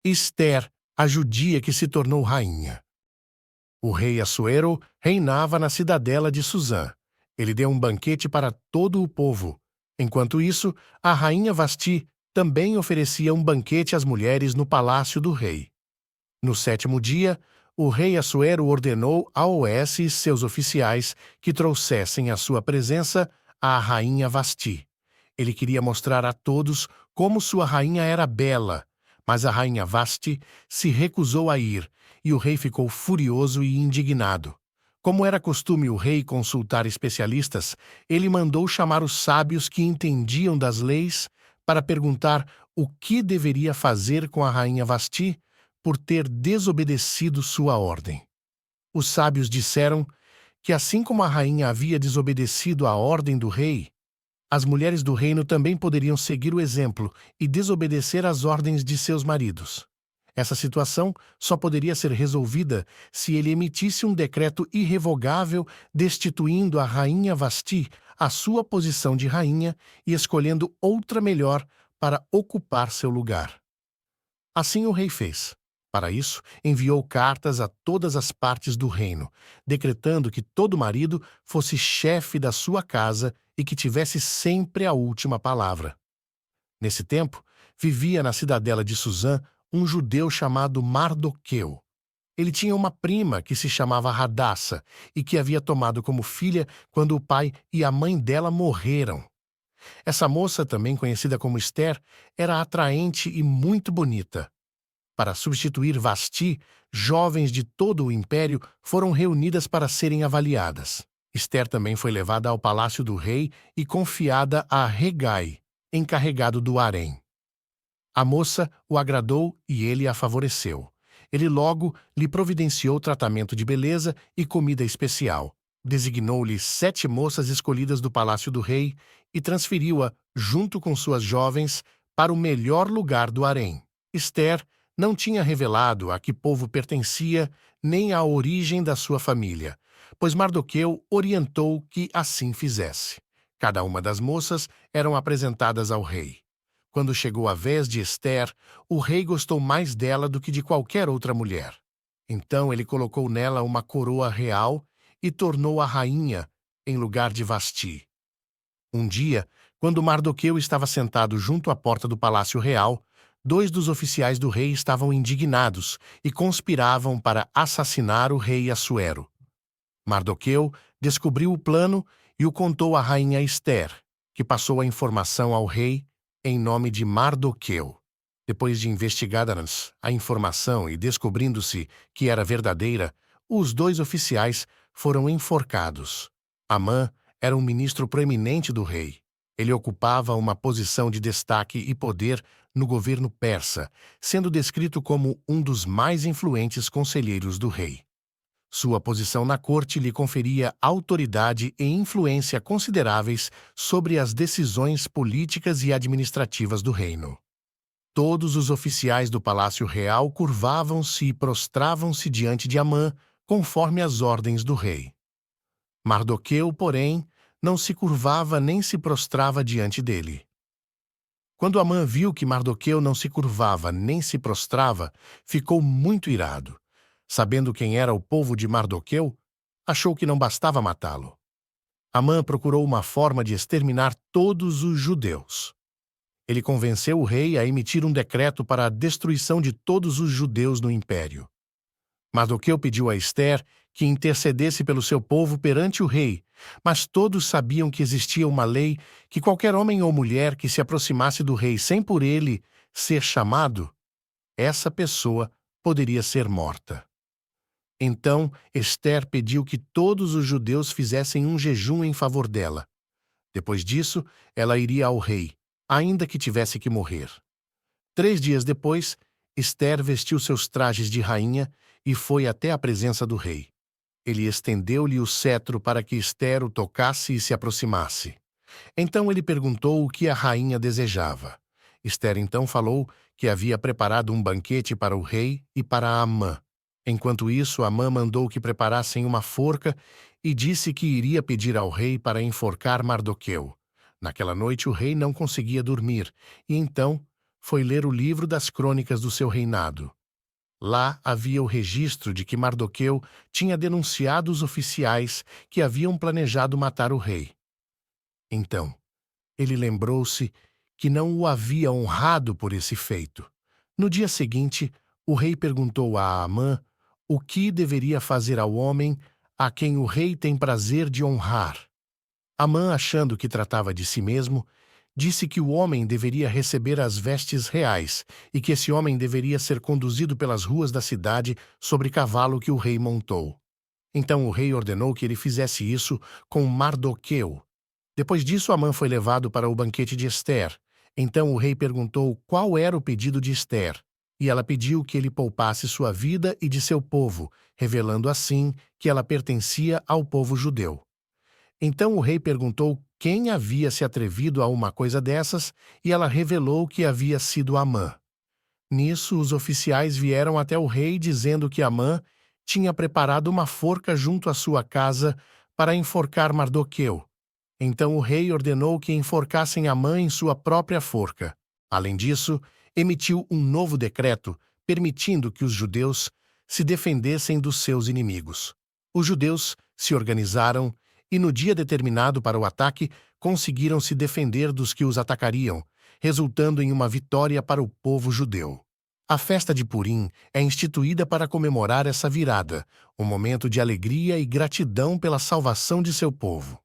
Ester, a judia que se tornou rainha. O rei Assuero reinava na cidadela de Suzã. Ele deu um banquete para todo o povo. Enquanto isso, a rainha Vasti também oferecia um banquete às mulheres no palácio do rei. No 7º dia, o rei Assuero ordenou a Oés e seus oficiais que trouxessem à sua presença a rainha Vasti. Ele queria mostrar a todos como sua rainha era bela, mas a rainha Vasti se recusou a ir, e o rei ficou furioso e indignado. Como era costume o rei consultar especialistas, ele mandou chamar os sábios que entendiam das leis para perguntar o que deveria fazer com a rainha Vasti por ter desobedecido sua ordem. Os sábios disseram que, assim como a rainha havia desobedecido a ordem do rei, as mulheres do reino também poderiam seguir o exemplo e desobedecer às ordens de seus maridos. Essa situação só poderia ser resolvida se ele emitisse um decreto irrevogável destituindo a rainha Vasti à sua posição de rainha e escolhendo outra melhor para ocupar seu lugar. Assim o rei fez. Para isso, enviou cartas a todas as partes do reino, decretando que todo marido fosse chefe da sua casa e que tivesse sempre a última palavra. Nesse tempo, vivia na cidadela de Suzã um judeu chamado Mardoqueu. Ele tinha uma prima que se chamava Radassa e que havia tomado como filha quando o pai e a mãe dela morreram. Essa moça, também conhecida como Ester, era atraente e muito bonita. Para substituir Vasti, jovens de todo o império foram reunidas para serem avaliadas. Ester também foi levada ao palácio do rei e confiada a Hegai, encarregado do harém. A moça o agradou e ele a favoreceu. Ele logo lhe providenciou tratamento de beleza e comida especial. Designou-lhe 7 moças escolhidas do palácio do rei e transferiu-a, junto com suas jovens, para o melhor lugar do harém. Ester não tinha revelado a que povo pertencia nem a origem da sua família, pois Mardoqueu orientou que assim fizesse. Cada uma das moças eram apresentadas ao rei. Quando chegou a vez de Ester, o rei gostou mais dela do que de qualquer outra mulher. Então ele colocou nela uma coroa real e tornou-a rainha em lugar de Vasti. Um dia, quando Mardoqueu estava sentado junto à porta do palácio real, 2 dos oficiais do rei estavam indignados e conspiravam para assassinar o rei Assuero. Mardoqueu descobriu o plano e o contou à rainha Ester, que passou a informação ao rei em nome de Mardoqueu. Depois de investigadas a informação e descobrindo-se que era verdadeira, os 2 oficiais foram enforcados. Amã era um ministro proeminente do rei. Ele ocupava uma posição de destaque e poder no governo persa, sendo descrito como um dos mais influentes conselheiros do rei. Sua posição na corte lhe conferia autoridade e influência consideráveis sobre as decisões políticas e administrativas do reino. Todos os oficiais do palácio real curvavam-se e prostravam-se diante de Amã, conforme as ordens do rei. Mardoqueu, porém, não se curvava nem se prostrava diante dele. Quando Amã viu que Mardoqueu não se curvava nem se prostrava, ficou muito irado. Sabendo quem era o povo de Mardoqueu, achou que não bastava matá-lo. Amã procurou uma forma de exterminar todos os judeus. Ele convenceu o rei a emitir um decreto para a destruição de todos os judeus no império. Mardoqueu pediu a Ester que intercedesse pelo seu povo perante o rei, mas todos sabiam que existia uma lei que qualquer homem ou mulher que se aproximasse do rei sem por ele ser chamado, essa pessoa poderia ser morta. Então, Ester pediu que todos os judeus fizessem um jejum em favor dela. Depois disso, ela iria ao rei, ainda que tivesse que morrer. 3 dias depois, Ester vestiu seus trajes de rainha e foi até a presença do rei. Ele estendeu-lhe o cetro para que Ester o tocasse e se aproximasse. Então ele perguntou o que a rainha desejava. Ester então falou que havia preparado um banquete para o rei e para Amã. Enquanto isso, Amã mandou que preparassem uma forca e disse que iria pedir ao rei para enforcar Mardoqueu. Naquela noite o rei não conseguia dormir, e então foi ler o livro das crônicas do seu reinado. Lá havia o registro de que Mardoqueu tinha denunciado os oficiais que haviam planejado matar o rei. Então, ele lembrou-se que não o havia honrado por esse feito. No dia seguinte, o rei perguntou a Amã o que deveria fazer ao homem a quem o rei tem prazer de honrar. Amã, achando que tratava de si mesmo, disse que o homem deveria receber as vestes reais e que esse homem deveria ser conduzido pelas ruas da cidade sobre cavalo que o rei montou. Então o rei ordenou que ele fizesse isso com Mardoqueu. Depois disso, Amã foi levado para o banquete de Ester. Então o rei perguntou qual era o pedido de Ester, e ela pediu que ele poupasse sua vida e de seu povo, revelando assim que ela pertencia ao povo judeu. Então o rei perguntou quem havia se atrevido a uma coisa dessas, e ela revelou que havia sido Amã. Nisso, os oficiais vieram até o rei dizendo que Amã tinha preparado uma forca junto à sua casa para enforcar Mardoqueu. Então o rei ordenou que enforcassem Amã em sua própria forca. Além disso, emitiu um novo decreto permitindo que os judeus se defendessem dos seus inimigos. Os judeus se organizaram e, no dia determinado para o ataque, conseguiram se defender dos que os atacariam, resultando em uma vitória para o povo judeu. A festa de Purim é instituída para comemorar essa virada, um momento de alegria e gratidão pela salvação de seu povo.